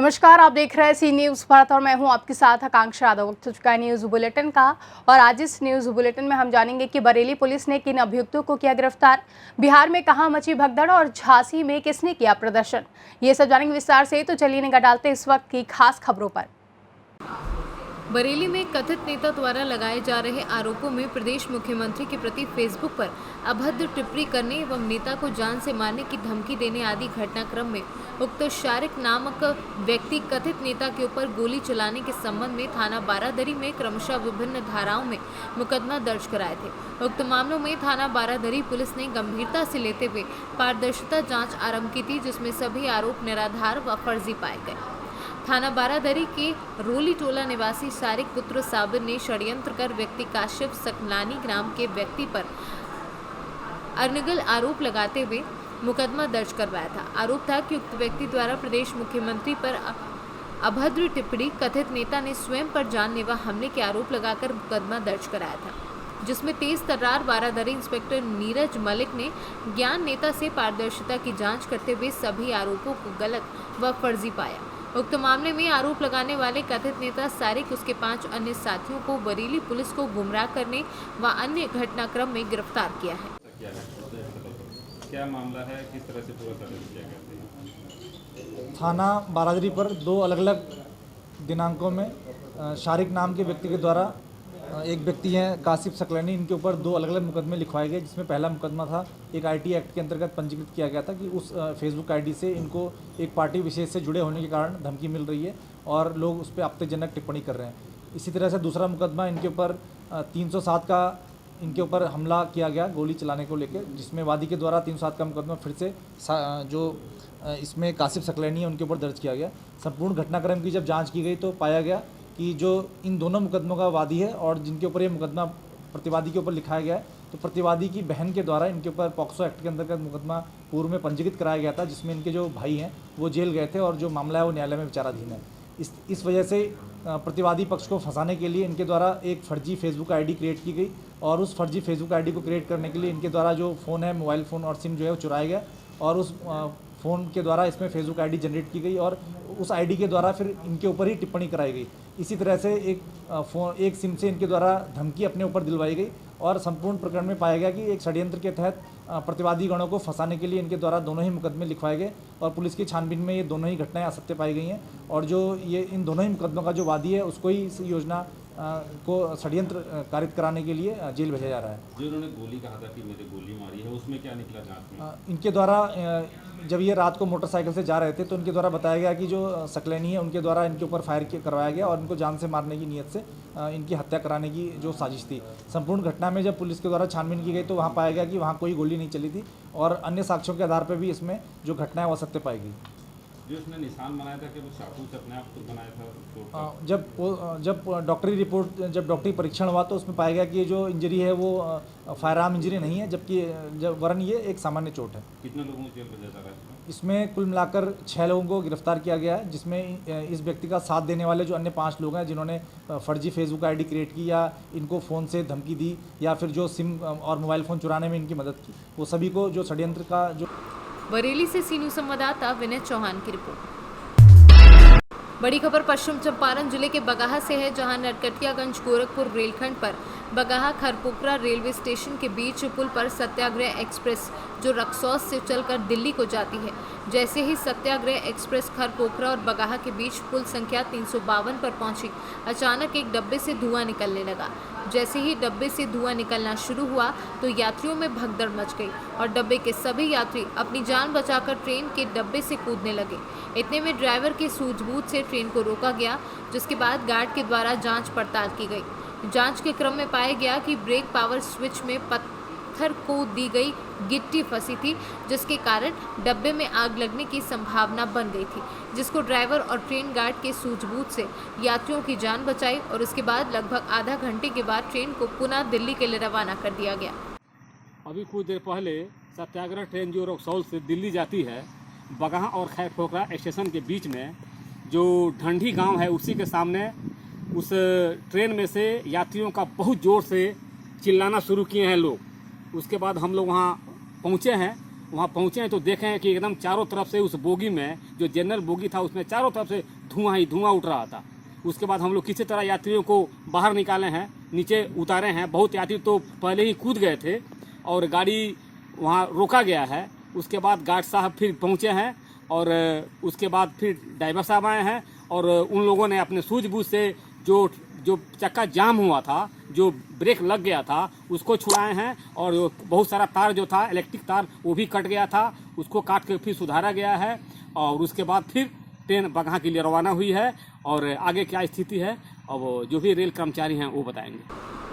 नमस्कार, आप देख रहे हैं सी न्यूज़ भारत और मैं हूं आपके साथ आकांक्षा यादव। वक्त हो चुका है न्यूज़ बुलेटिन का और आज इस न्यूज़ बुलेटिन में हम जानेंगे कि बरेली पुलिस ने किन अभियुक्तों को किया गिरफ्तार, बिहार में कहां मची भगदड़ और झांसी में किसने किया प्रदर्शन। ये सब जानेंगे विस्तार से, तो चलिए निगाह डालते हैं इस वक्त की खास खबरों पर। बरेली में कथित नेता द्वारा लगाए जा रहे आरोपों में प्रदेश मुख्यमंत्री के प्रति फेसबुक पर अभद्र टिप्पणी करने एवं नेता को जान से मारने की धमकी देने आदि घटनाक्रम में उक्त शारिक नामक व्यक्ति कथित नेता के ऊपर गोली चलाने के संबंध में थाना बारादरी में क्रमशः विभिन्न धाराओं में मुकदमा दर्ज कराए थे। उक्त मामलों में थाना बारादरी पुलिस ने गंभीरता से लेते हुए पारदर्शिता जाँच आरम्भ की थी, जिसमें सभी आरोप निराधार व फर्जी पाए गए। थाना बारादरी के रोली टोला निवासी शारिक पुत्र साबिर ने षड्यंत्र कर व्यक्ति काशिफ सकलानी नाम के व्यक्ति पर अनगल आरोप लगाते हुए मुकदमा दर्ज करवाया था। आरोप था कि उक्त व्यक्ति द्वारा प्रदेश मुख्यमंत्री पर अभद्र टिप्पणी कथित नेता ने स्वयं पर जानलेवा हमले के आरोप लगाकर मुकदमा दर्ज कराया था, जिसमें तेज तर्रार बारादरी इंस्पेक्टर नीरज मलिक ने ज्ञान नेता से पारदर्शिता की जांच करते हुए सभी आरोपों को गलत व फर्जी पाया। उक्त मामले में आरोप लगाने वाले कथित नेता शारिक उसके 5 अन्य साथियों को बरेली पुलिस को गुमराह करने व अन्य घटनाक्रम में गिरफ्तार किया है। क्या मामला है, किस तरह से पूरा षड्यंत्र किया गया? थाना बारादरी पर 2 अलग अलग दिनांकों में शारिक नाम के व्यक्ति के द्वारा एक व्यक्ति हैं कासिफ सकलानी, इनके ऊपर 2 अलग अलग मुकदमे लिखवाए गए, जिसमें पहला मुकदमा था एक आईटी एक्ट के अंतर्गत पंजीकृत किया गया था कि उस फेसबुक आईडी से इनको एक पार्टी विशेष से जुड़े होने के कारण धमकी मिल रही है और लोग उस पर आपत्तिजनक टिप्पणी कर रहे हैं। इसी तरह से दूसरा मुकदमा इनके ऊपर 307 का इनके ऊपर हमला किया गया गोली चलाने को लेकर, जिसमें वादी के द्वारा 307 का मुकदमा फिर से जो इसमें कासिफ सकलानी है उनके ऊपर दर्ज किया गया। संपूर्ण घटनाक्रम की जब जाँच की गई तो पाया गया कि जो इन दोनों मुकदमों का वादी है और जिनके ऊपर ये मुकदमा प्रतिवादी के ऊपर लिखाया गया है, तो प्रतिवादी की बहन के द्वारा इनके ऊपर पॉक्सो एक्ट के अंतर्गत मुकदमा पूर्व में पंजीकृत कराया गया था, जिसमें इनके जो भाई हैं वो जेल गए थे और जो मामला है वो न्यायालय में विचाराधीन है। इस वजह से प्रतिवादी पक्ष को फंसाने के लिए इनके द्वारा एक फर्जी फेसबुक आईडी क्रिएट की गई और उस फर्जी फेसबुक आईडी को क्रिएट करने के लिए इनके द्वारा जो फ़ोन है, मोबाइल फ़ोन और सिम जो है वो चुराया गया और उस फ़ोन के द्वारा इसमें फेसबुक आईडी जनरेट की गई और उस आईडी के द्वारा फिर इनके ऊपर ही टिप्पणी कराई गई। इसी तरह से एक सिम से इनके द्वारा धमकी अपने ऊपर दिलवाई गई और संपूर्ण प्रकरण में पाया गया कि एक षड्यंत्र के तहत प्रतिवादी गणों को फंसाने के लिए इनके द्वारा दोनों ही मुकदमे लिखवाए गए और पुलिस की छानबीन में ये दोनों ही घटनाएं असत्य पाई गई हैं और जो ये इन दोनों ही मुकदमों का जो वादी है उसको ही इस योजना को षड्यंत्र कारित कराने के लिए जेल भेजा जा रहा है। जो उन्होंने गोली कहा था कि मेरे गोली मारी है, उसमें क्या निकला जांच में? इनके द्वारा जब ये रात को मोटरसाइकिल से जा रहे थे तो इनके द्वारा बताया गया कि जो सकलैनी है उनके द्वारा इनके ऊपर फायर करवाया गया और इनको जान से मारने की नीयत से इनकी हत्या कराने की जो साजिश थी। संपूर्ण घटना में जब पुलिस के द्वारा छानबीन की गई तो वहाँ पाया गया कि वहाँ कोई गोली नहीं चली थी और अन्य साक्ष्यों के आधार पर भी इसमें जो घटना है वो असत्य पाई गई। जो उसने निशान बनाया था कि वो चाकू से अपने आप को बनाया था, जब डॉक्टरी रिपोर्ट जब डॉक्टरी परीक्षण हुआ तो उसमें पाया गया कि जो इंजरी है वो फायर आर्म इंजरी नहीं है, जबकि वरन ये एक सामान्य चोट है। कितने लोगों को जेल भेजा जा रहा है? इसमें कुल मिलाकर 6 लोगों को गिरफ्तार किया गया है, जिसमें इस व्यक्ति का साथ देने वाले जो अन्य 5 लोग हैं जिन्होंने फर्जी फेसबुक आईडी क्रिएट की या इनको फ़ोन से धमकी दी या फिर जो सिम और मोबाइल फ़ोन चुराने में इनकी मदद की, वो सभी को जो षड्यंत्र का जो। बरेली से सी न्यूज़ संवाददाता विनय चौहान की रिपोर्ट। बड़ी खबर पश्चिम चंपारण जिले के बगाहा से है, जहां नरकटियागंज गोरखपुर रेलखंड पर बगाहा खरपोकरा रेलवे स्टेशन के बीच पुल पर सत्याग्रह एक्सप्रेस जो रक्सौल से चलकर दिल्ली को जाती है, जैसे ही सत्याग्रह एक्सप्रेस खरपोकरा और बगाहा के बीच पुल संख्या 352 पर पहुंची, अचानक एक डब्बे से धुआं निकलने लगा। जैसे ही डब्बे से धुआं निकलना शुरू हुआ तो यात्रियों में भगदड़ मच गई और डब्बे के सभी यात्री अपनी जान बचाकर ट्रेन के डब्बे से कूदने लगे। इतने में ड्राइवर की सूझबूझ से ट्रेन को रोका गया, जिसके बाद गार्ड के द्वारा जांच पड़ताल की गई। जांच के क्रम में पाया गया कि ब्रेक पावर स्विच में पत्थर को दी गई गिट्टी फंसी थी, जिसके कारण डब्बे में आग लगने की संभावना बन गई थी, जिसको ड्राइवर और ट्रेन गार्ड के सूझबूझ से यात्रियों की जान बचाई और उसके बाद लगभग आधा घंटे के बाद ट्रेन को पुनः दिल्ली के लिए रवाना कर दिया गया। अभी कुछ देर पहले सत्याग्रह ट्रेन जो रक्सौल से दिल्ली जाती है, बगाहा और खैरपोकरा स्टेशन के बीच में जो ढंडी गांव है उसी के सामने उस ट्रेन में से यात्रियों का बहुत ज़ोर से चिल्लाना शुरू किए हैं लोग। उसके बाद हम लोग वहाँ पहुँचे हैं वहाँ पहुँचे हैं तो देखें कि एकदम चारों तरफ से उस बोगी में, जो जनरल बोगी था उसमें चारों तरफ से धुआं ही धुआं उठ रहा था। उसके बाद हम लोग किसी तरह यात्रियों को बाहर निकाले हैं, नीचे उतारे हैं। बहुत यात्री तो पहले ही कूद गए थे और गाड़ी वहाँ रोका गया है। उसके बाद गार्ड साहब फिर पहुँचे हैं और उसके बाद फिर ड्राइवर साहब आए हैं और उन लोगों ने अपने सूझबूझ से जो चक्का जाम हुआ था, जो ब्रेक लग गया था, उसको छुड़ाए हैं और बहुत सारा तार जो था, इलेक्ट्रिक तार, वो भी कट गया था, उसको काट के फिर सुधारा गया है और उसके बाद फिर ट्रेन बगहा के लिए रवाना हुई है। और आगे क्या स्थिति है अब जो भी रेल कर्मचारी हैं वो बताएंगे।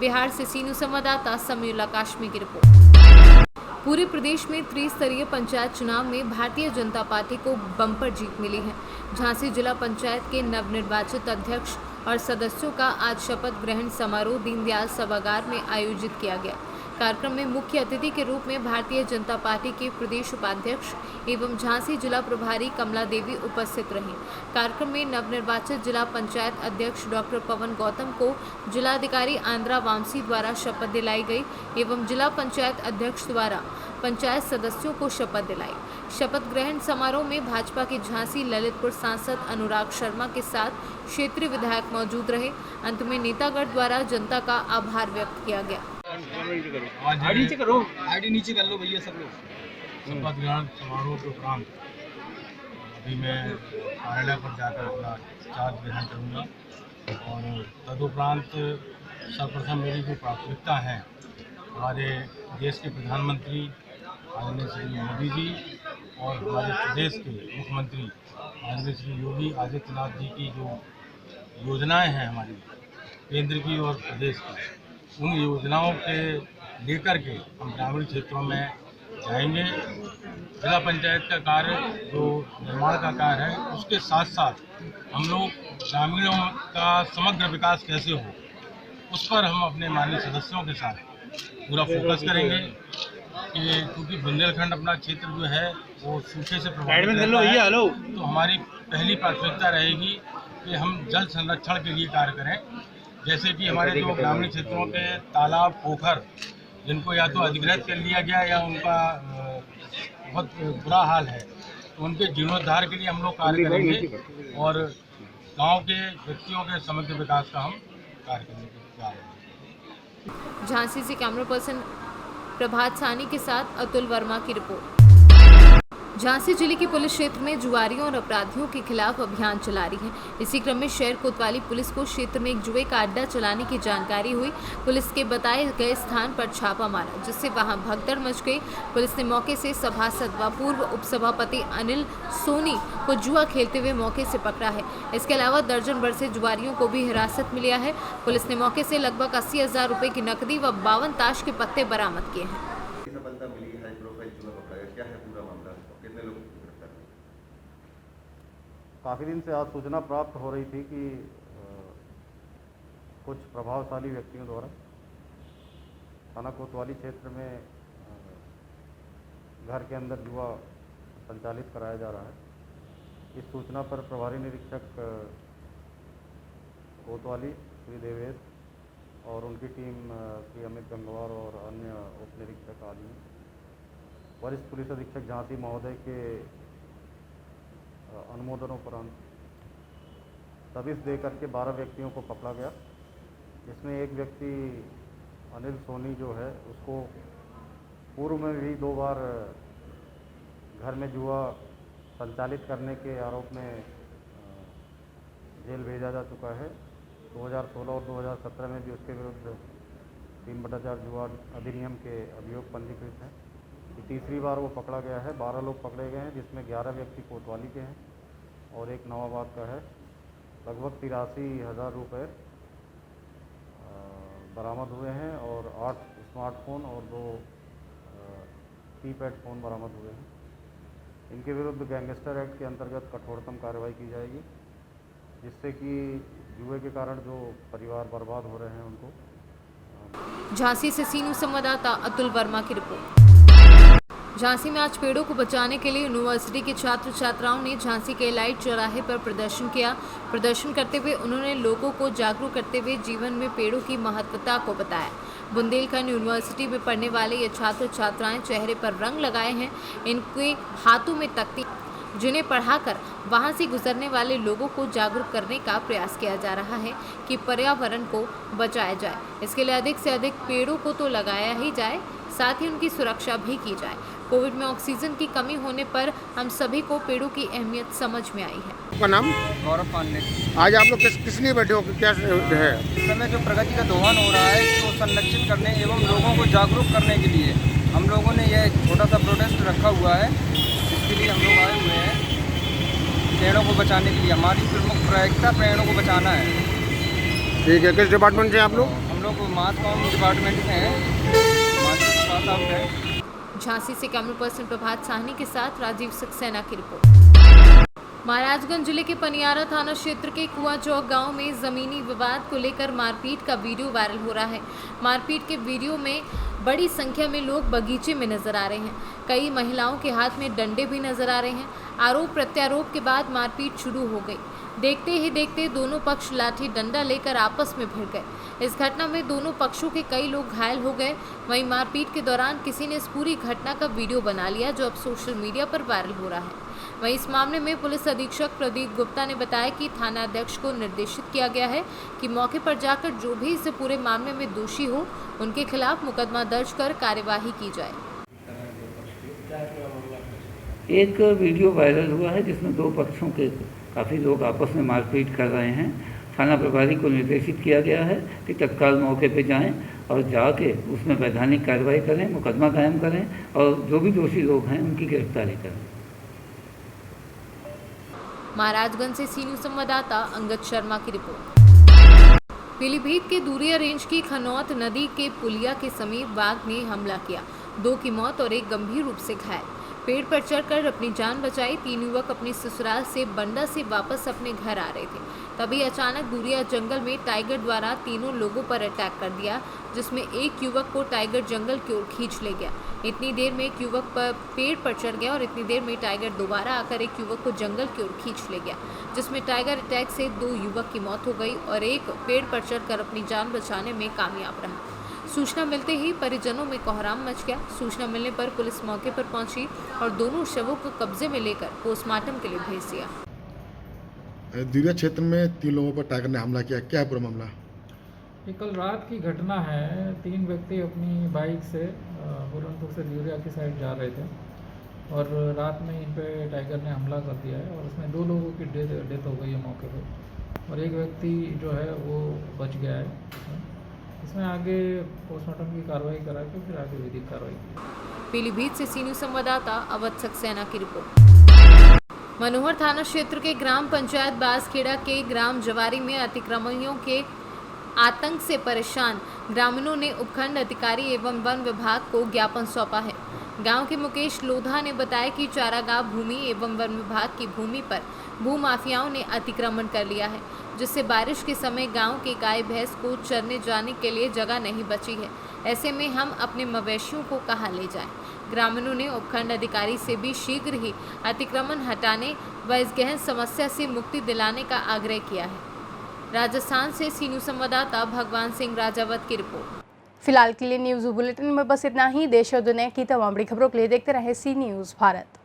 बिहार से सीनू संवाददाता समीउल्लाह काशमी की रिपोर्ट। पूरे प्रदेश में त्रिस्तरीय पंचायत चुनाव में भारतीय जनता पार्टी को बम्पर जीत मिली है। झांसी जिला पंचायत के नवनिर्वाचित अध्यक्ष और सदस्यों का आज शपथ ग्रहण समारोह दीनदयाल सभागार में आयोजित किया गया। कार्यक्रम में मुख्य अतिथि के रूप में भारतीय जनता पार्टी के प्रदेश उपाध्यक्ष एवं झांसी जिला प्रभारी कमला देवी उपस्थित रहीं। कार्यक्रम में नवनिर्वाचित जिला पंचायत अध्यक्ष डॉक्टर पवन गौतम को जिलाधिकारी आंद्रा वामसी द्वारा शपथ दिलाई गई एवं जिला पंचायत अध्यक्ष द्वारा पंचायत सदस्यों को शपथ दिलाई। शपथ ग्रहण समारोह में भाजपा के झांसी ललितपुर सांसद अनुराग शर्मा के साथ क्षेत्रीय विधायक मौजूद रहे। अंत में नेतागढ़ द्वारा जनता का आभार व्यक्त किया गया। आईडी नीचे कर लो भैया सब लोग। शपथ ग्रहण समारोह के उपरांत अभी मैं कार्यालय पर जाकर अपना चार्ज ग्रहण करूँगा और तदुपरांत सर्वप्रथम मेरी जो प्राथमिकता है हमारे देश के प्रधानमंत्री आदरणीय श्री मोदी जी और हमारे प्रदेश के मुख्यमंत्री आदरणीय श्री योगी आदित्यनाथ जी की जो योजनाएं हैं हमारी केंद्र की और प्रदेश की, उन योजनाओं के लेकर के हम ग्रामीण क्षेत्रों में जाएंगे। जिला पंचायत का कार्य जो निर्माण का कार्य है उसके साथ साथ हम लोग ग्रामीणों का समग्र विकास कैसे हो उस पर हम अपने माननीय सदस्यों के साथ पूरा फोकस करेंगे कि क्योंकि बुंदेलखंड अपना क्षेत्र जो है वो सूखे से प्रभावित रहता है, तो हमारी पहली प्राथमिकता रहेगी कि हम जल संरक्षण के लिए कार्य करें। जैसे कि हमारे जो ग्रामीण क्षेत्रों के तालाब पोखर जिनको या तो अधिग्रहित कर लिया गया या उनका बहुत बुरा हाल है, तो उनके जीर्णोद्धार के लिए हम लोग कार्य करेंगे और गांव के व्यक्तियों के समग्र विकास का हम कार्य करने के जा रहे हैं। झांसी से कैमरा पर्सन प्रभात सानी के साथ अतुल वर्मा की रिपोर्ट। झांसी जिले की पुलिस क्षेत्र में जुआरियों और अपराधियों के खिलाफ अभियान चला रही है। इसी क्रम में शहर कोतवाली पुलिस को क्षेत्र में एक जुए का अड्डा चलाने की जानकारी हुई। पुलिस के बताए गए स्थान पर छापा मारा, जिससे वहां भगदड़ मच गई। पुलिस ने मौके से सभासद व पूर्व उपसभापति अनिल सोनी को जुआ खेलते हुए मौके से पकड़ा है। इसके अलावा दर्जन भर से जुआरियों को भी हिरासत में लिया है। पुलिस ने मौके से लगभग 80,000 रुपए की नकदी व 52 ताश के पत्ते बरामद किए हैं। काफ़ी दिन से आज सूचना प्राप्त हो रही थी कि कुछ प्रभावशाली व्यक्तियों द्वारा थाना कोतवाली क्षेत्र में घर के अंदर जुआ संचालित कराया जा रहा है। इस सूचना पर प्रभारी निरीक्षक कोतवाली श्री देवेश और उनकी टीम श्री अमित गंगवार और अन्य उप निरीक्षक आदि वरिष्ठ पुलिस अधीक्षक झांसी महोदय के अनुमोदनोपरांत तबीस दे करके 12 व्यक्तियों को पकड़ा गया, जिसमें एक व्यक्ति अनिल सोनी जो है उसको पूर्व में भी 2 बार घर में जुआ संचालित करने के आरोप में जेल भेजा जा चुका है। 2016 और 2017 में भी उसके विरुद्ध 3/4 जुआ अधिनियम के अभियोग पंजीकृत हैं। तीसरी बार वो पकड़ा गया है। 12 लोग पकड़े गए हैं, जिसमें 11 व्यक्ति कोतवाली के हैं और एक नवाबाद का है। लगभग 83,000 रुपये बरामद हुए हैं और 8 स्मार्टफोन और 2 कीपैड फ़ोन बरामद हुए हैं। इनके विरुद्ध गैंगस्टर एक्ट के अंतर्गत कठोरतम कार्रवाई की जाएगी, जिससे कि जुए के कारण जो परिवार बर्बाद हो रहे हैं उनको। झांसी से सीनू संवाददाता अतुल वर्मा की रिपोर्ट। झांसी में आज पेड़ों को बचाने के लिए यूनिवर्सिटी के छात्र छात्राओं ने झांसी के लाइट चौराहे पर प्रदर्शन किया। प्रदर्शन करते हुए उन्होंने लोगों को जागरूक करते हुए जीवन में पेड़ों की महत्वता को बताया। बुंदेलखंड यूनिवर्सिटी में पढ़ने वाले ये छात्र छात्राएं चेहरे पर रंग लगाए हैं। इनके हाथों में तख्ती जिन्हें पढ़ाकर वहां से गुजरने वाले लोगों को जागरूक करने का प्रयास किया जा रहा है कि पर्यावरण को बचाया जाए। इसके लिए अधिक से अधिक पेड़ों को तो लगाया ही जाए, साथ ही उनकी सुरक्षा भी की जाए। कोविड में ऑक्सीजन की कमी होने पर हम सभी को पेड़ों की अहमियत समझ में आई है। आपका नाम? गौरव पांडे। आज आप लोग किस लिए बैठे हो, क्या है? इस समय जो प्रगति का दोहन हो रहा है इसको संरक्षित करने एवं लोगों को जागरूक करने के लिए हम लोगों ने यह छोटा सा प्रोटेस्ट रखा हुआ है। इसके लिए हम लोग आए हुए हैं पेड़ों को बचाने के लिए। हमारी प्रमुख प्राथमिकता पेड़ों को बचाना है। ठीक है, किस डिपार्टमेंट से आप लोग? हम लोग मास कॉम डिपार्टमेंट से हैं, मास का पास आउट है। झांसी से कैमरा पर्सन प्रभात साहनी के साथ राजीव सक्सेना की रिपोर्ट। महाराजगंज जिले के पनियारा थाना क्षेत्र के कुआं चौक गांव में जमीनी विवाद को लेकर मारपीट का वीडियो वायरल हो रहा है। मारपीट के वीडियो में बड़ी संख्या में लोग बगीचे में नजर आ रहे हैं। कई महिलाओं के हाथ में डंडे भी नजर आ रहे हैं। आरोप प्रत्यारोप के बाद मारपीट शुरू हो गई। देखते ही देखते दोनों पक्ष लाठी डंडा लेकर आपस में भिड़ गए। इस घटना में दोनों पक्षों के कई लोग घायल हो गए। वहीं मारपीट के दौरान किसी ने इस पूरी घटना का वीडियो बना लिया जो अब सोशल मीडिया पर वायरल हो रहा है। वहीं इस मामले में पुलिस अधीक्षक प्रदीप गुप्ता ने बताया कि थाना अध्यक्ष को निर्देशित किया गया है कि मौके पर जाकर जो भी इस पूरे मामले में दोषी हो उनके खिलाफ मुकदमा दर्ज कर कार्यवाही की जाए। एक वीडियो वायरल हुआ है जिसमें दो पक्षों के काफ़ी लोग आपस में मारपीट कर रहे हैं। थाना प्रभारी को निर्देशित किया गया है कि तत्काल मौके पर जाएं और जाके उसमें वैधानिक कार्रवाई करें, मुकदमा कायम करें और जो भी दोषी लोग हैं उनकी गिरफ्तारी करें। महाराजगंज से सी न्यूज़ संवाददाता अंगद शर्मा की रिपोर्ट। पीलीभीत के दूरिया रेंज की खनौत नदी के पुलिया के समीप बाघ ने हमला किया। 2 की मौत और 1 गंभीर रूप से घायल। पेड़ पर चढ़कर अपनी जान बचाई 3 युवक अपने ससुराल से बंडा से वापस अपने घर आ रहे थे। तभी अचानक दूरिया जंगल में टाइगर द्वारा तीनों लोगों पर अटैक कर दिया, जिसमें एक युवक को टाइगर जंगल की ओर खींच ले गया। इतनी देर में एक युवक पर पेड़ पर चढ़ गया और इतनी देर में टाइगर दोबारा आकर एक युवक को जंगल की ओर खींच ले गया, जिसमें टाइगर अटैक से 2 युवक की मौत हो गई और एक पेड़ पर चढ़कर अपनी जान बचाने में कामयाब रहा। सूचना मिलते ही परिजनों में कोहराम मच गया। सूचना मिलने पर पुलिस मौके पर पहुंची और दोनों शवों को कब्जे में लेकर पोस्टमार्टम के लिए भेज दिया। दूरिया क्षेत्र में 3 लोगों पर टाइगर ने हमला किया, क्या है पूरा मामला? ये कल रात की घटना है। 3 व्यक्ति अपनी बाइक से बुरहानपुर से दूरिया की साइड जा रहे थे और रात में इन पे टाइगर ने हमला कर दिया है और उसमें 2 लोगों की डेथ हो गई है मौके पर और एक व्यक्ति जो है वो बच गया है। इसमें आगे पोस्टमार्टम की कार्रवाई करा के फिर आगे विधिक कार्रवाई की। पीलीभीत से सी न्यूज़ संवाददाता अवध सक्सेना की रिपोर्ट। मनोहर थाना क्षेत्र के ग्राम पंचायत बासखेड़ा के ग्राम जवारी में अतिक्रमणियों के आतंक से परेशान ग्रामीणों ने उपखंड अधिकारी एवं वन विभाग को ज्ञापन सौंपा है। गांव के मुकेश लोधा ने बताया कि चारागाह भूमि एवं वन विभाग की भूमि पर भूमाफियाओं ने अतिक्रमण कर लिया है, जिससे बारिश के समय गांव के गाय भैंस को चरने जाने के लिए जगह नहीं बची है। ऐसे में हम अपने मवेशियों को कहाँ ले जाएं? ग्रामीणों ने उपखंड अधिकारी से भी शीघ्र ही अतिक्रमण हटाने व इस गहन समस्या से मुक्ति दिलाने का आग्रह किया है। राजस्थान से सी न्यूज़ संवाददाता भगवान सिंह राजावत की रिपोर्ट। फिलहाल के लिए न्यूज़ बुलेटिन में बस इतना ही। देश और दुनिया की तमाम बड़ी खबरों के लिए देखते रहे सी न्यूज़ भारत।